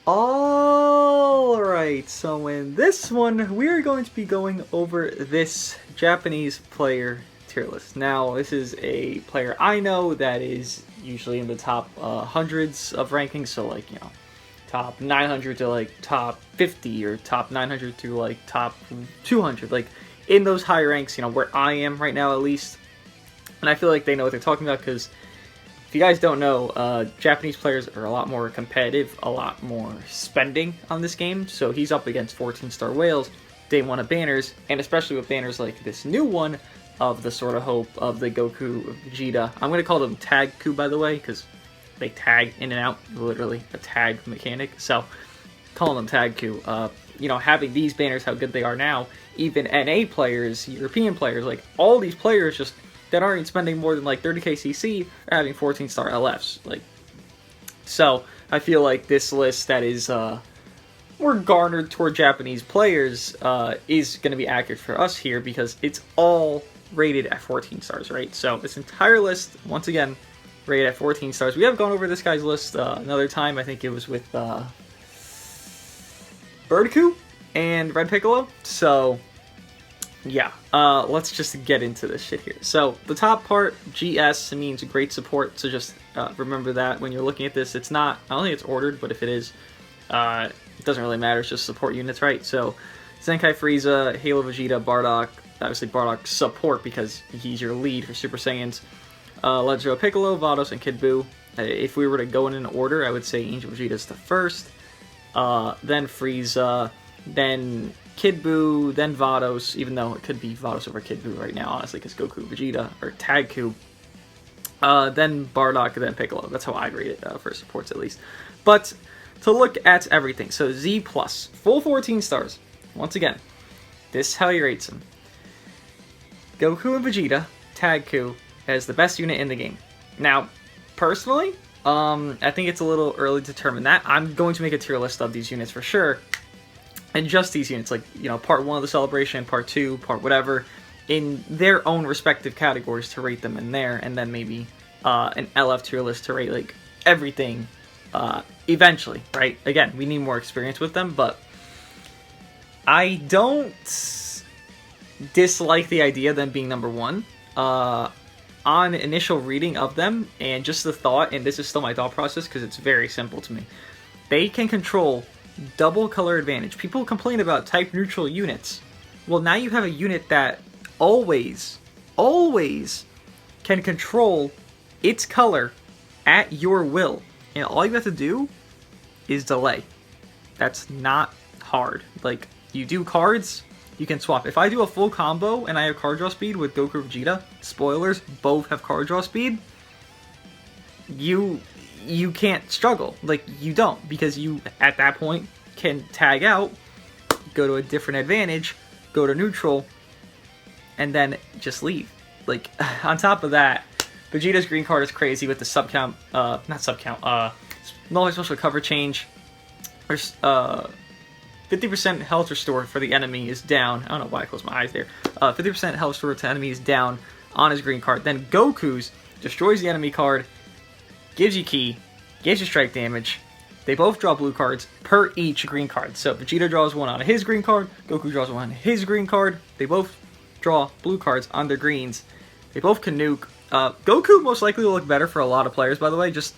Alright, so in this one, we are going to be going over this Japanese player tier list. Now, this is a player I know that is usually in the top hundreds of rankings, so like, you know, top 900 to like top 50 or top 900 to like top 200, like in those high ranks, you know, where I am right now at least. And I feel like they know what they're talking about because if you guys don't know, Japanese players are a lot more competitive, a lot more spending on this game. So he's up against 14-star whales, day one of banners, and especially with banners like this new one of the Sword of Hope of the Goku Vegeta. I'm going to call them Tag Ku, by the way, because they tag in and out, literally a tag mechanic. So calling them Tag Ku, you know, having these banners, how good they are now, even NA players, European players, like all these players just that aren't spending more than like 30k CC are having 14-star LFs. Like, so I feel like this list that is more garnered toward Japanese players is going to be accurate for us here because it's all rated at 14 stars, right? So this entire list, once again, rated at 14 stars. We have gone over this guy's list another time. I think it was with Goku and Red Piccolo. So yeah, let's just get into this shit here. So the top part, GS, means great support, so just remember that when you're looking at this. It's not, I don't think it's ordered, but if it is, it doesn't really matter, it's just support units, right? So Zenkai Frieza, Halo Vegeta, Bardock, obviously Bardock support because he's your lead for Super Saiyans, Legend Piccolo, Vados, and Kid Buu. If we were to go in an order, I would say Angel Vegeta's the first, then Frieza, then Kid Buu, then Vados, even though it could be Vados over Kid Buu right now, honestly, because Goku, Vegeta, or Tag Ku, then Bardock, then Piccolo. That's how I rate it for supports, at least. But to look at everything, so Z+, full 14 stars. Once again, this is how he rates them. Goku and Vegeta, Tag Ku, as the best unit in the game. Now, personally, I think it's a little early to determine that. I'm going to make a tier list of these units for sure. And just these units, like, you know, part 1 of the celebration, part 2, part whatever, in their own respective categories to rate them in there, and then maybe an LF tier list to rate, like, everything eventually, right? Again, we need more experience with them, but I don't dislike the idea of them being number 1. On initial reading of them, and just the thought, and this is still my thought process because it's very simple to me, they can control double color advantage. People complain about type neutral units. Well, now you have a unit that always can control its color at your will. And all you have to do is delay. That's not hard. Like, you do cards, you can swap. If I do a full combo and I have card draw speed with Goku Vegeta, spoilers, both have card draw speed, you can't struggle. Like, you don't, because you, at that point, can tag out, go to a different advantage, go to neutral, and then just leave. Like, on top of that, Vegeta's green card is crazy with the subcount, not subcount, multi-special cover change. There's, 50% health restore for the enemy is down. I don't know why I closed my eyes there. 50% health restore to enemy is down on his green card. Then Goku's destroys the enemy card, gives you ki, gives you strike damage. They both draw blue cards per each green card. So Vegeta draws one on his green card, Goku draws one on his green card. They both draw blue cards on their greens. They both can nuke. Goku most likely will look better for a lot of players, by the way. Just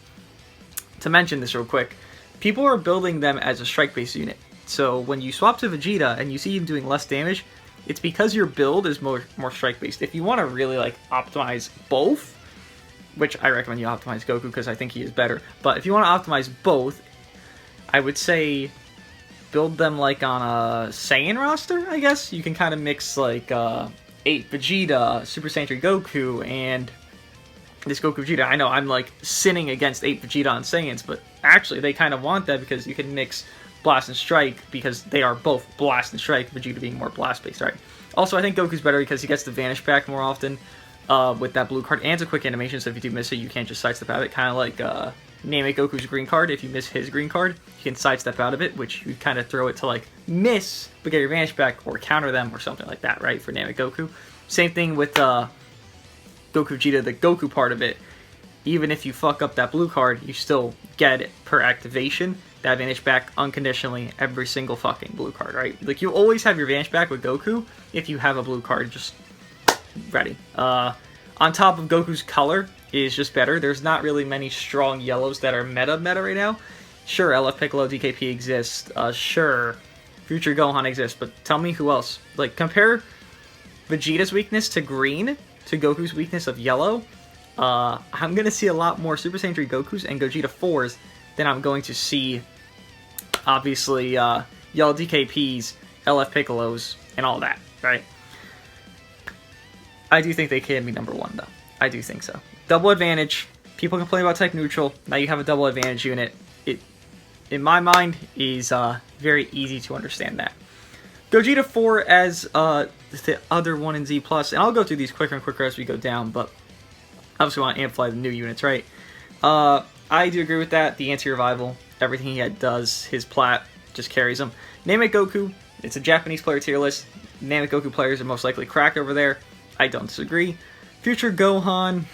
to mention this real quick, people are building them as a strike-based unit. So when you swap to Vegeta and you see him doing less damage, it's because your build is more strike-based. If you want to really like optimize both, which I recommend you optimize Goku because I think he is better. But if you want to optimize both, I would say build them like on a Saiyan roster, I guess. You can kind of mix like 8 Vegeta, Super Saiyan 3 Goku, and this Goku Vegeta. I know I'm like sinning against 8 Vegeta on Saiyans, but actually they kind of want that because you can mix Blast and Strike because they are both Blast and Strike, Vegeta being more Blast-based, right? Also, I think Goku's better because he gets the Vanish back more often. With that blue card, and it's a quick animation, so if you do miss it, you can't just sidestep out of it. Kind of like Namek Goku's green card. If you miss his green card, you can sidestep out of it, which you kind of throw it to like miss, but get your Vanish back, or counter them, or something like that, right? For Namek Goku. Same thing with Goku Vegeta, the Goku part of it. even if you fuck up that blue card, you still get it per activation, that advantage back unconditionally every single fucking blue card, right? Like, you always have your advantage back with Goku if you have a blue card just ready. On top of Goku's color is just better. There's not really many strong yellows that are meta right now. Sure, LF Piccolo DKP exists. Sure, Future Gohan exists, but tell me who else. Like, compare Vegeta's weakness to green to Goku's weakness of yellow. I'm going to see a lot more Super Saiyan 3 Gokus and Gogeta 4s than I'm going to see, obviously, yellow DKPs, LF Piccolos, and all that, right? I do think they can be number 1, though. I do think so. Double advantage. People complain about Tech Neutral. Now you have a double advantage unit. It, in my mind, is very easy to understand that. Gogeta 4 as the other one in Z+, and I'll go through these quicker and quicker as we go down, but obviously want to amplify the new units, right? I do agree with that. The anti-revival, everything he does, his plat, just carries him. Namek Goku, it's a Japanese player tier list. Namek Goku players are most likely cracked over there. I don't disagree. Future Gohan,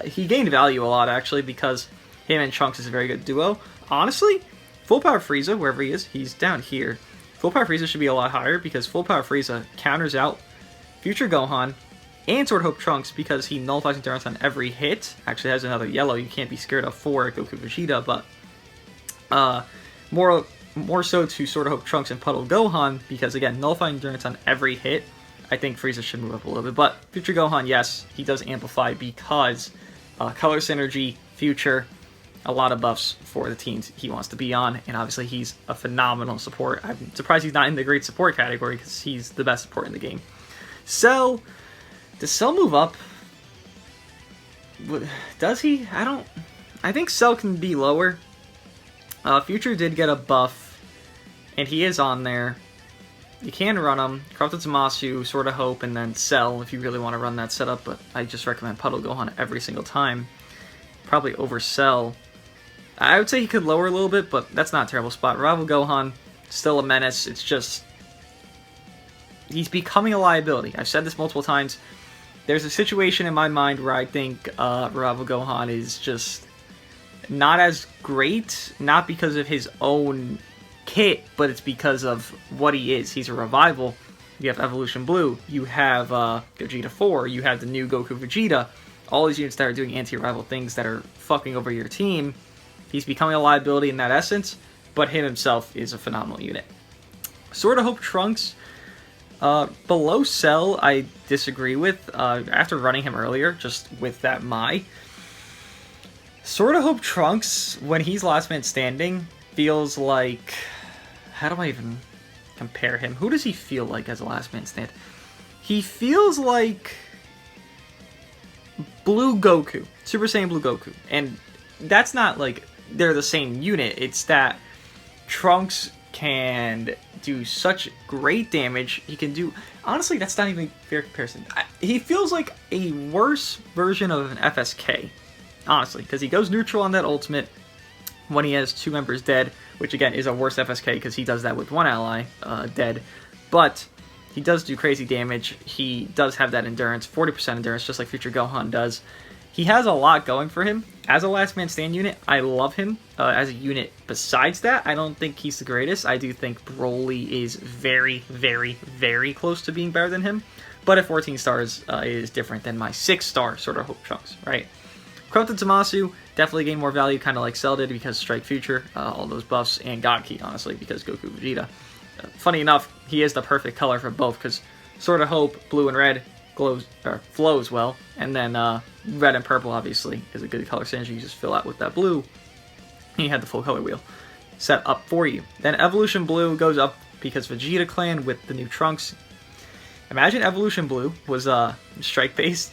he gained value a lot, actually, because him and Trunks is a very good duo. Honestly, Full Power Frieza, wherever he is, he's down here. Full Power Frieza should be a lot higher, because Full Power Frieza counters out Future Gohan and Sword Hope Trunks because he nullifies endurance on every hit. Actually has another yellow you can't be scared of for Goku Vegeta, but more so to Sword Hope Trunks and Puddle Gohan because, again, nullifying endurance on every hit. I think Frieza should move up a little bit, but Future Gohan, yes, he does amplify because color synergy, Future, a lot of buffs for the teams he wants to be on, and obviously he's a phenomenal support. I'm surprised he's not in the great support category because he's the best support in the game. Cell, does Cell move up? Does he? I think Cell can be lower. Future did get a buff, and he is on there. You can run him. Corrupted Zamasu, Sword of Hope, and then Cell if you really want to run that setup, but I just recommend Puddle Gohan every single time. Probably over Cell. I would say he could lower a little bit, but that's not a terrible spot. Revival Gohan, still a menace. It's just, he's becoming a liability. I've said this multiple times. There's a situation in my mind where I think Revival Gohan is just not as great, not because of his own kit, but it's because of what he is. He's a Revival. You have Evolution Blue. You have Gogeta 4. You have the new Goku Vegeta. All these units that are doing anti-rival things that are fucking over your team. He's becoming a liability in that essence, but him himself is a phenomenal unit. Sword of Hope Trunks, below Cell, I disagree with. After running him earlier, just with that Sword of Hope Trunks, when he's last man standing, feels like... How do I even compare him? Who does he feel like as a last man stand? He feels like Blue Goku. Super Saiyan Blue Goku. And that's not like they're the same unit. It's that Trunks can do such great damage. He can do... Honestly, that's not even a fair comparison. He feels like a worse version of an FSK. Honestly, because he goes neutral on that ultimate when he has 2 members dead, which again is a worse FSK because he does that with 1 ally dead. But he does do crazy damage. He does have that endurance, 40% endurance, just like Future Gohan does. He has a lot going for him. As a last man stand unit, I love him as a unit. Besides that, I don't think he's the greatest. I do think Broly is very, very, very close to being better than him. But at 14 stars, it is different than my 6-star Sword of Hope Trunks, right? Corrupted Zamasu definitely gained more value, kind of like Cell did, because Strike Future, all those buffs, and God Key, honestly, because Goku Vegeta. Funny enough, he is the perfect color for both, because Sword of Hope, blue and red, flows well, and then red and purple, obviously, is a good color synergy. You just fill out with that blue, and you had the full color wheel set up for you. Then Evolution Blue goes up because Vegeta Clan with the new Trunks. Imagine Evolution Blue was strike-based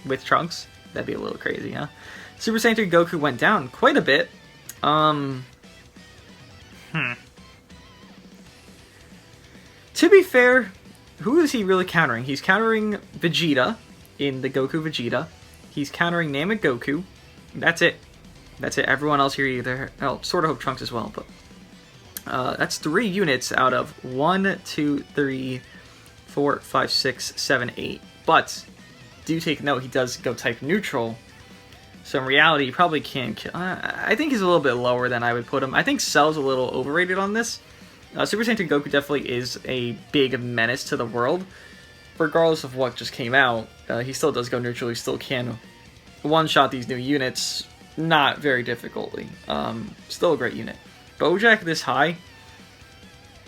with Trunks. That'd be a little crazy, huh? Super Saiyan 3 Goku went down quite a bit. To be fair, who is he really countering? He's countering Vegeta in the Goku Vegeta. He's countering Namek Goku. That's it. That's it. Everyone else here either... Oh, Sword of Hope Trunks as well, but... that's 3 units out of 1, 2, 3, 4, 5, 6, 7, 8. But do take note, he does go type neutral. So in reality, you probably can't kill... I think he's a little bit lower than I would put him. I think Cell's a little overrated on this. Super Saiyan Goku definitely is a big menace to the world. Regardless of what just came out, he still does go neutral. He still can one-shot these new units, not very difficultly. Still a great unit. Bojack this high.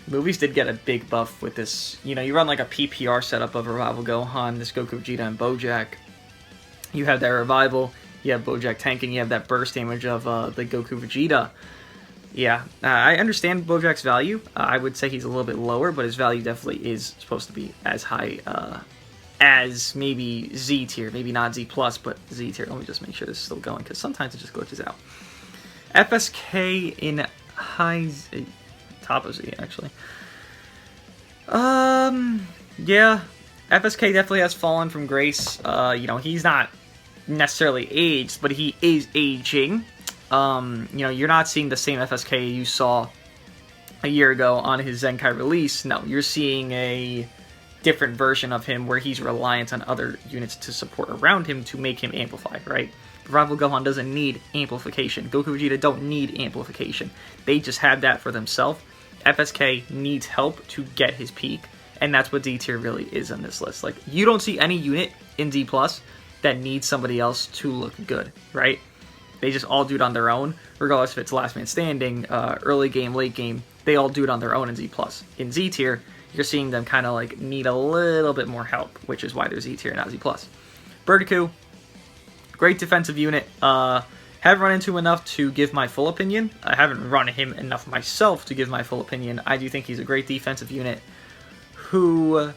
Movies did get a big buff with this. You know, you run like a PPR setup of Revival Gohan, this Goku, Vegeta, and Bojack. You have that Revival, you have Bojack tanking, you have that burst damage of the Goku Vegeta. Yeah, I understand Bojack's value. I would say he's a little bit lower, but his value definitely is supposed to be as high as maybe Z tier. Maybe not Z+, but Z tier. Let me just make sure this is still going, because sometimes it just glitches out. FSK in high Z, top of Z, actually. Yeah, FSK definitely has fallen from grace. You know, he's not necessarily aged, but he is aging. You know, you're not seeing the same FSK you saw a year ago on his Zenkai release. No, you're seeing a different version of him where he's reliant on other units to support around him to make him amplify, right? Rival Gohan doesn't need amplification. Goku Vegeta don't need amplification. They just have that for themselves. FSK needs help to get his peak, and that's what D tier really is on this list. Like, you don't see any unit in D+ that needs somebody else to look good, right? They just all do it on their own, regardless if it's last man standing, early game, late game. They all do it on their own in Z+. In Z tier, you're seeing them kind of like need a little bit more help, which is why they're Z tier, not Z+. Goku, great defensive unit. Haven't run into him enough to give my full opinion. I haven't run him enough myself to give my full opinion. I do think he's a great defensive unit who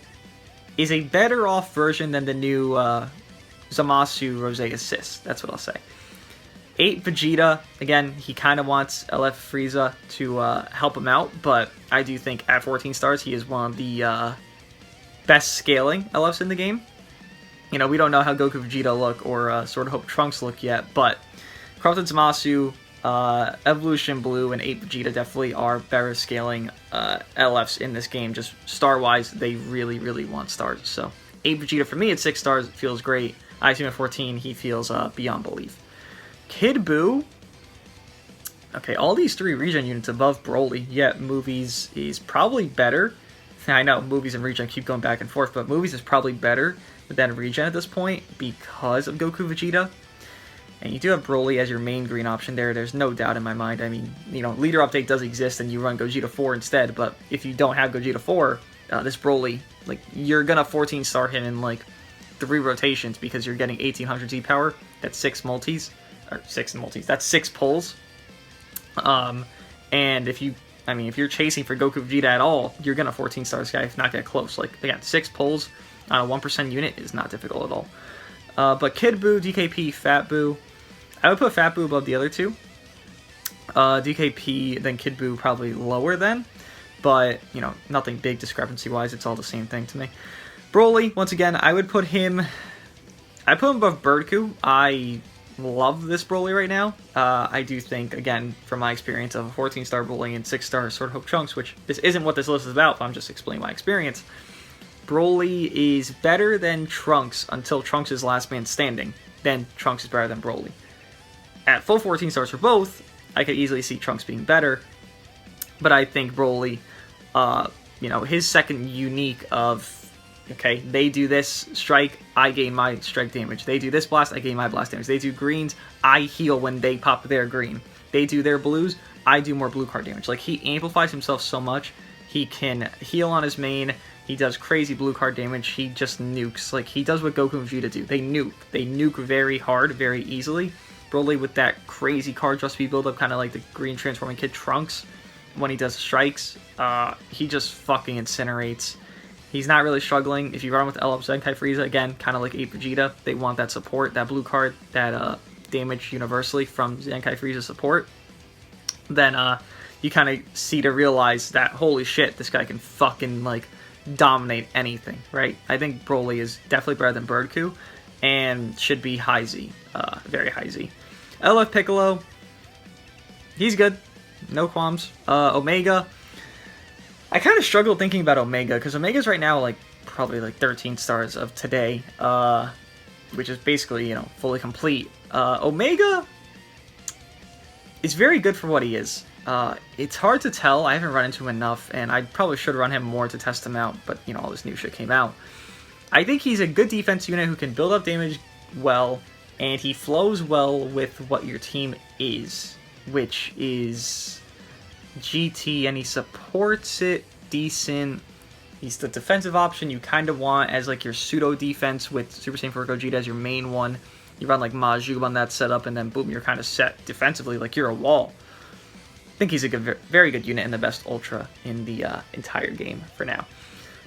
is a better off version than the new Zamasu Rose Assist. That's what I'll say. 8 Vegeta, again, he kind of wants LF Frieza to help him out, but I do think at 14 stars, he is one of the best scaling LFs in the game. You know, we don't know how Goku Vegeta look or Sword of Hope Trunks look yet, but Carlton Zamasu, Evolution Blue, and 8 Vegeta definitely are better scaling LFs in this game. Just star-wise, they really, really want stars. So 8 Vegeta for me at 6 stars feels great. I assume at 14, he feels beyond belief. Kid Buu. Okay, all these 3 regen units above Broly, yet Movies is probably better. I know Movies and Regen keep going back and forth, but Movies is probably better than Regen at this point because of Goku Vegeta. And you do have Broly as your main green option there. There's no doubt in my mind. I mean, you know, Leader Update does exist and you run Gogeta 4 instead, but if you don't have Gogeta 4, this Broly, like, you're gonna 14 star him in like 3 rotations because you're getting 1800 Z power. That's 6 multis. Or 6 multis. That's 6 pulls. And if you're chasing for Goku Vegeta at all, you're gonna 14 star this guy if not get close. Like, again, 6 pulls on a 1% unit is not difficult at all. But Kid Buu, DKP, Fat Buu. I would put Fat Buu above the other 2. DKP, then Kid Buu probably lower then. But, you know, nothing big discrepancy-wise. It's all the same thing to me. Broly, once again, I would put him... I put him above Goku. I love this Broly right now. I do think, again, from my experience of a 14-star Broly and 6-star Sword of Hope Trunks, which this isn't what this list is about, but I'm just explaining my experience. Broly is better than Trunks until Trunks is last man standing. Then Trunks is better than Broly. At full 14 stars for both, I could easily see Trunks being better. But I think Broly, you know, his second unique of, okay, they do this strike, I gain my strike damage. They do this blast, I gain my blast damage. They do greens, I heal when they pop their green. They do their blues, I do more blue card damage. Like, he amplifies himself so much. He can heal on his main. He does crazy blue card damage. He just nukes. Like, he does what Goku and Vegeta do. They nuke. They nuke very hard, very easily. Broly with that crazy card draw speed buildup, kind of like the green transforming kid Trunks. When he does strikes, he just fucking incinerates. He's not really struggling. If you run with LF Zenkai Frieza, again, kind of like 8 Vegeta, they want that support, that blue card, that damage universally from Zenkai Frieza support. Then you kind of see to realize that, holy shit, this guy can fucking, like, dominate anything, right? I think Broly is definitely better than Goku and should be high Z, very high Z. LF Piccolo, he's good, no qualms. Omega, I kind of struggled thinking about Omega because Omega's right now like probably like 13 stars of today. which is basically, you know, fully complete. Omega is very good for what he is. It's hard to tell. I haven't run into him enough, and I probably should run him more to test him out, but, you know, all this new shit came out. I think he's a good defense unit who can build up damage well, and he flows well with what your team is, which is GT, and he supports it decent. He's the defensive option you kind of want as like your pseudo defense with Super Saiyan 4 Gogeta as your main one. You run like Majub on that setup, and then boom, you're kind of set defensively like you're a wall. I think he's a good, very good unit and the best Ultra in the entire game for now.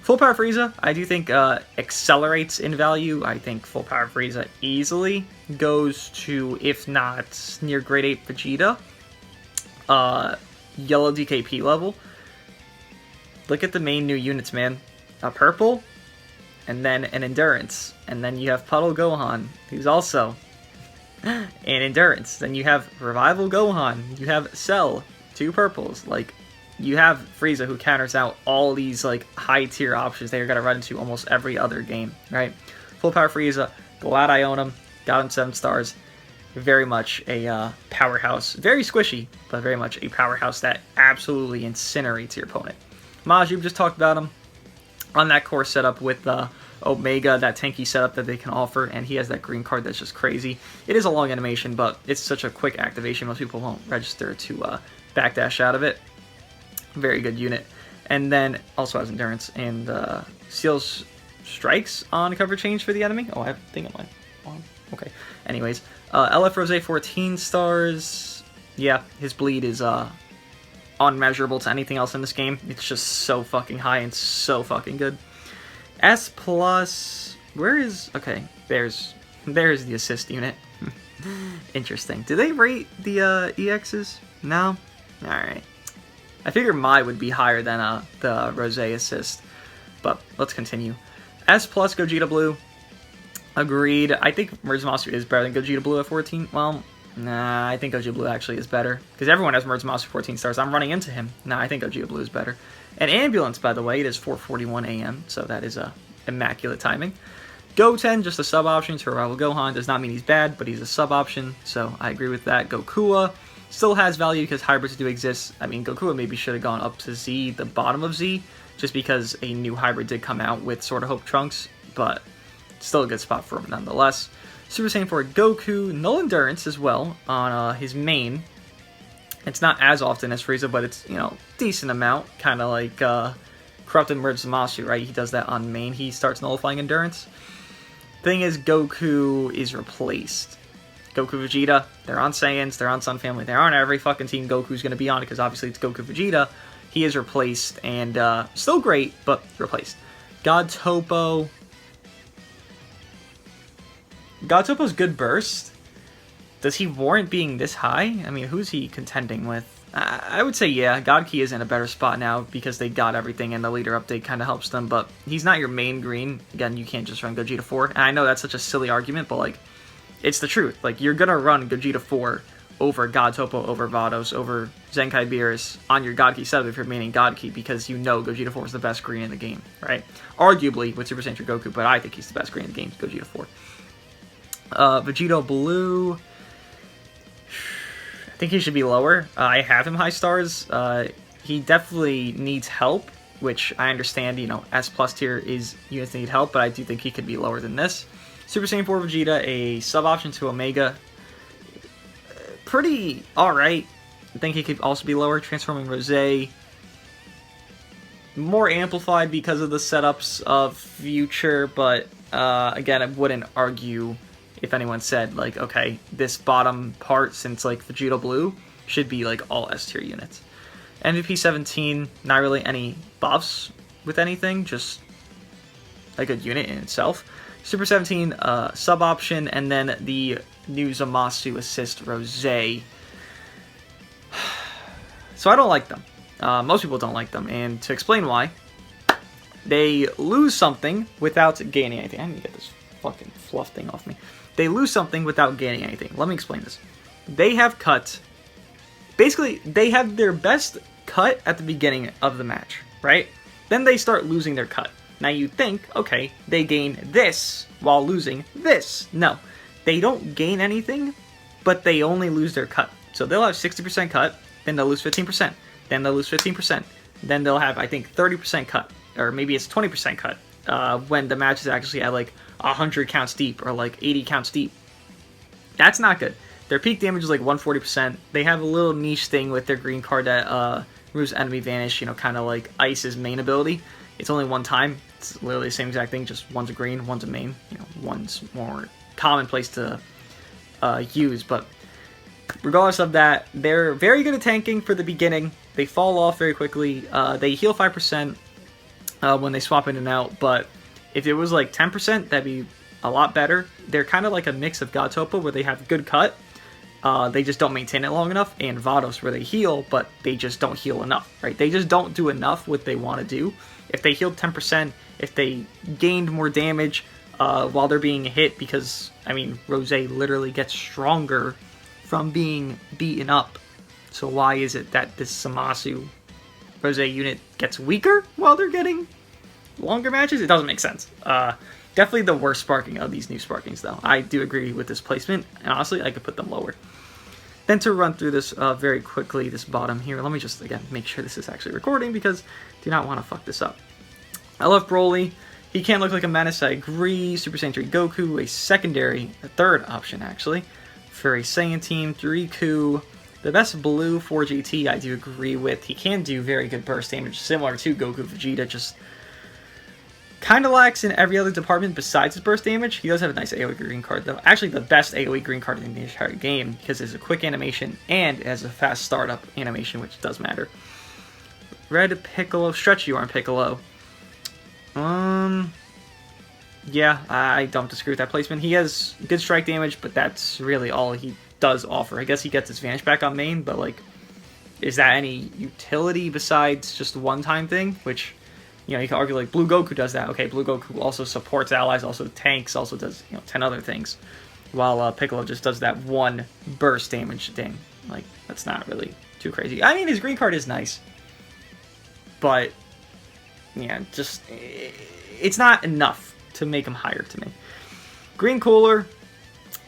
Full Power Frieza, I do think accelerates in value. I think Full Power Frieza easily goes to, if not near Grade 8 Vegeta, yellow DKP level. Look at the main new units, man. A purple, and then an endurance, and then you have Puddle Gohan, who's also an endurance. Then you have Revival Gohan, you have Cell, 2 purples. Like, you have Frieza who counters out all these like high tier options that you're gonna run into almost every other game, right? Full Power Frieza, glad I own him, got him 7 stars. Very much a powerhouse, very squishy, but very much a powerhouse that absolutely incinerates your opponent. Majub, just talked about him on that core setup with Omega, that tanky setup that they can offer, and he has that green card that's just crazy. It is a long animation, but it's such a quick activation, most people won't register to backdash out of it. Very good unit. And then also has endurance and seals strikes on cover change for the enemy. Oh, I think I'm on. Okay. Anyways, LF Rose 14 stars. Yeah, his bleed is unmeasurable to anything else in this game. It's just so fucking high and so fucking good. S plus, where is, okay, there's the assist unit. Interesting. Do they rate the EXs? No? Alright. I figure Mai would be higher than the Rose assist, but let's continue. S plus Gogeta Blue. Agreed. I think Merge Master is better than Gogeta Blue at 14. Well, nah, I think Gogeta Blue actually is better. Because everyone has Merge Master 14 stars. I'm running into him. Nah, I think Gogeta Blue is better. And Ambulance, by the way, it is 4:41 a.m., so that is immaculate timing. Goten, just a sub option to Revival Gohan. Does not mean he's bad, but he's a sub option, so I agree with that. Goku still has value because hybrids do exist. I mean, Goku maybe should have gone up to Z, the bottom of Z, just because a new hybrid did come out with Sword of Hope Trunks, but still a good spot for him nonetheless. Super Saiyan 4 Goku, null endurance as well on his main. It's not as often as Frieza, but it's, you know, decent amount. Kind of like Corrupted Merge Zamasu, right? He does that on main. He starts nullifying endurance. Thing is, Goku is replaced. Goku Vegeta, they're on Saiyans, they're on Sun Family, they're on every fucking team Goku's going to be on, because obviously it's Goku Vegeta. He is replaced, and still great, but replaced. God Topo's good burst. Does he warrant being this high? I mean, who's he contending with? I would say, yeah, God Key is in a better spot now because they got everything, and the leader update kind of helps them, but he's not your main green. Again, you can't just run Gogeta 4, and I know that's such a silly argument, but, like, it's the truth. Like, you're gonna run Gogeta 4 over God Topo, over Vados, over Zenkai Beerus on your God Key setup if you're maining God Key, because you know Gogeta 4 is the best green in the game, right? Arguably with Super Saiyan 3 Goku, but I think he's the best green in the game, Gogeta 4. Vegito Blue, I think he should be lower. I have him high stars. He definitely needs help, which I understand, you know, S plus tier is units that need help, but I do think he could be lower than this. Super Saiyan 4 Vegeta, a sub-option to Omega. Pretty alright. I think he could also be lower. Transforming Rose. More amplified because of the setups of Future, but again, I wouldn't argue if anyone said, like, okay, this bottom part, since, like, Vegito Blue, should be, like, all S-tier units. MVP 17, not really any buffs with anything, just a good unit in itself. Super 17, sub-option, and then the new Zamasu assist Rose. So I don't like them. Most people don't like them, and to explain why, they lose something without gaining anything. I need to get this fucking fluff thing off me. They lose something without gaining anything. Let me explain this. They have cut... Basically, they have their best cut at the beginning of the match, right? Then they start losing their cut. Now you think, okay, they gain this while losing this. No, they don't gain anything, but they only lose their cut. So they'll have 60% cut, then they'll lose 15%, then they'll lose 15%, then they'll have, I think, 30% cut, or maybe it's 20% cut, when the match is actually at like 100 counts deep, or like 80 counts deep. That's not good. Their peak damage is like 140%. They have a little niche thing with their green card that removes enemy vanish, you know, kind of like Ice's main ability. It's only one time. It's literally the same exact thing, just one's a green, one's a main. You know, one's more commonplace to use, but regardless of that, they're very good at tanking for the beginning. They fall off very quickly. They heal 5% when they swap in and out, but if it was like 10%, that'd be a lot better. They're kind of like a mix of Gotopa, where they have good cut, they just don't maintain it long enough, and Vados, where they heal, but they just don't heal enough, right? They just don't do enough what they want to do. If they healed 10%, if they gained more damage while they're being hit, because, I mean, Rose literally gets stronger from being beaten up. So why is it that this Zamasu Rose unit gets weaker while they're getting longer matches? It doesn't make sense. Definitely the worst sparking of these new sparkings, though. I do agree with this placement, and honestly, I could put them lower. Then to run through this very quickly, this bottom here, let me just, again, make sure this is actually recording, because I do not want to fuck this up. I love Broly. He can look like a menace, I agree. Super Saiyan 3 Goku, a third option, actually, for a Saiyan team. Riku, the best blue for GT, I do agree with. He can do very good burst damage, similar to Goku Vegeta, just kind of lacks in every other department besides his burst damage. He does have a nice AoE green card, though. Actually, the best AoE green card in the entire game, because it's a quick animation and it has a fast startup animation, which does matter. Red Piccolo, stretchy arm Piccolo. Yeah, I don't disagree with that placement. He has good strike damage, but that's really all he does offer. I guess he gets his Vanish back on main, but, like, is that any utility besides just a one-time thing? Which, you know, you can argue, like, Blue Goku does that. Okay, Blue Goku also supports allies, also tanks, also does, you know, 10 other things. While Piccolo just does that one burst damage thing. Like, that's not really too crazy. I mean, his green card is nice. But, yeah, just, it's not enough to make him higher to me. Green Cooler,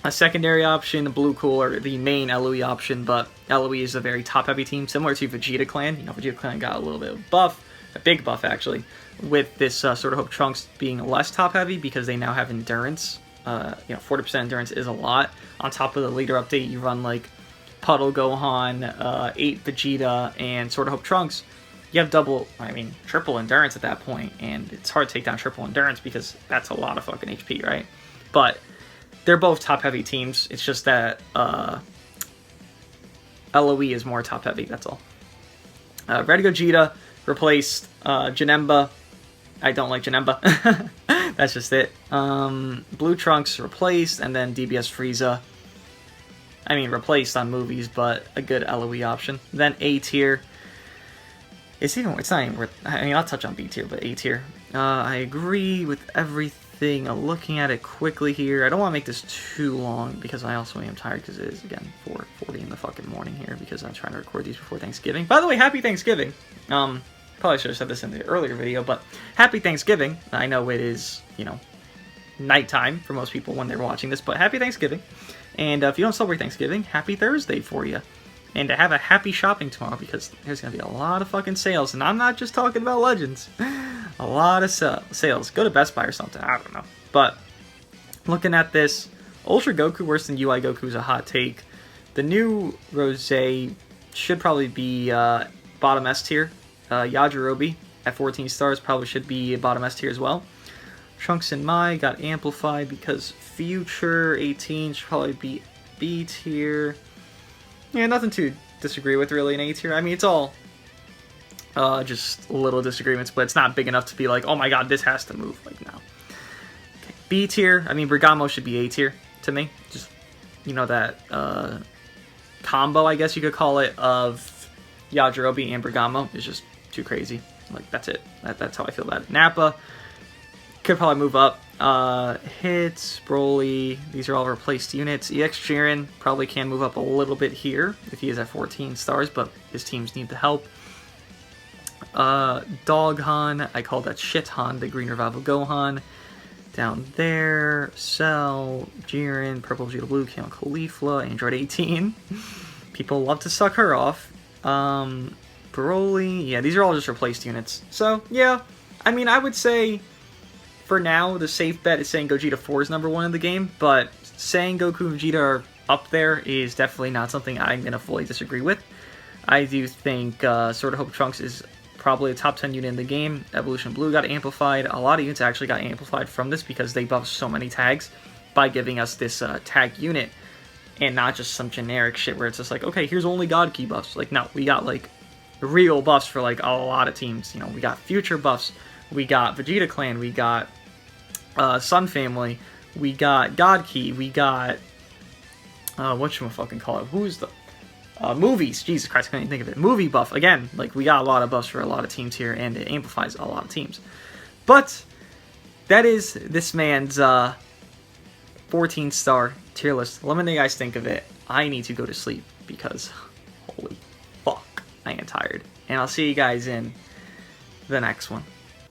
a secondary option. Blue Cooler, the main LOE option, but LOE is a very top-heavy team, similar to Vegeta Clan. You know, Vegeta Clan got a little bit of buff, a big buff, actually, with this Sword of Hope Trunks being less top-heavy because they now have Endurance. You know, 40% Endurance is a lot. On top of the leader update, you run, like, Puddle Gohan, 8 Vegeta, and Sword of Hope Trunks. You have triple Endurance at that point, and it's hard to take down triple Endurance because that's a lot of fucking HP, right? But they're both top-heavy teams. It's just that LOE is more top-heavy, that's all. Red Gogeta replaced Janemba. I don't like Janemba. That's just it. Blue Trunks replaced, and then DBS Frieza. I mean, replaced on movies, but a good LOE option. Then A tier. It's not even worth. I mean, I'll touch on B tier, but A tier. I agree with everything. Looking at it quickly here, I don't want to make this too long because I also am tired because it is, again, 4:40 in the fucking morning here because I'm trying to record these before Thanksgiving. By the way, happy Thanksgiving. Probably should have said this in the earlier video, but happy Thanksgiving. I know it is, you know, nighttime for most people when they're watching this, but happy Thanksgiving. And if you don't celebrate Thanksgiving, happy Thursday for you. And to have a happy shopping tomorrow because there's going to be a lot of fucking sales. And I'm not just talking about Legends. A lot of sales. Go to Best Buy or something. I don't know. But looking at this, Ultra Goku worse than UI Goku is a hot take. The new Rose should probably be bottom S tier. Yajirobe at 14 stars probably should be bottom S tier as well. Trunks and Mai got amplified because Future 18 should probably be B tier. Yeah, nothing to disagree with really in A tier. I mean, it's all just little disagreements, but it's not big enough to be like, oh my god, this has to move. Like, no. Okay. B tier, I mean, Bergamo should be A tier to me. Just, you know, that combo, I guess you could call it, of Yajirobe and Bergamo is just too crazy. Like, that's it. That's how I feel about it. Nappa could probably move up. Hits, Broly, these are all replaced units. EX Jiren probably can move up a little bit here if he is at 14 stars, but his teams need the help. Dog Han, I call that Shit Han, the Green Revival Gohan. Down there, Cell, Jiren, Purple Vegeta Blue, Kale Caulifla, Android 18. People love to suck her off. Broly, yeah, these are all just replaced units. So, yeah, I mean, I would say, for now, the safe bet is saying Gogeta 4 is #1 in the game, but saying Goku and Vegeta are up there is definitely not something I'm going to fully disagree with. I do think Sword of Hope Trunks is probably a top 10 unit in the game. Evolution Blue got amplified. A lot of units actually got amplified from this because they buffed so many tags by giving us this tag unit and not just some generic shit where it's just like, okay, here's only God Key buffs. Like, no, we got like real buffs for like a lot of teams. You know, we got future buffs. We got Vegeta Clan. We got Sun Family. We got God Key. We got whatchamacallit, who's the movies. Jesus Christ, I can't even think of it. Movie buff. Again, like, we got a lot of buffs for a lot of teams here, and it amplifies a lot of teams. But that is this man's 14-star tier list. Let me know what you guys think of it. I need to go to sleep because holy fuck, I am tired. And I'll see you guys in the next one.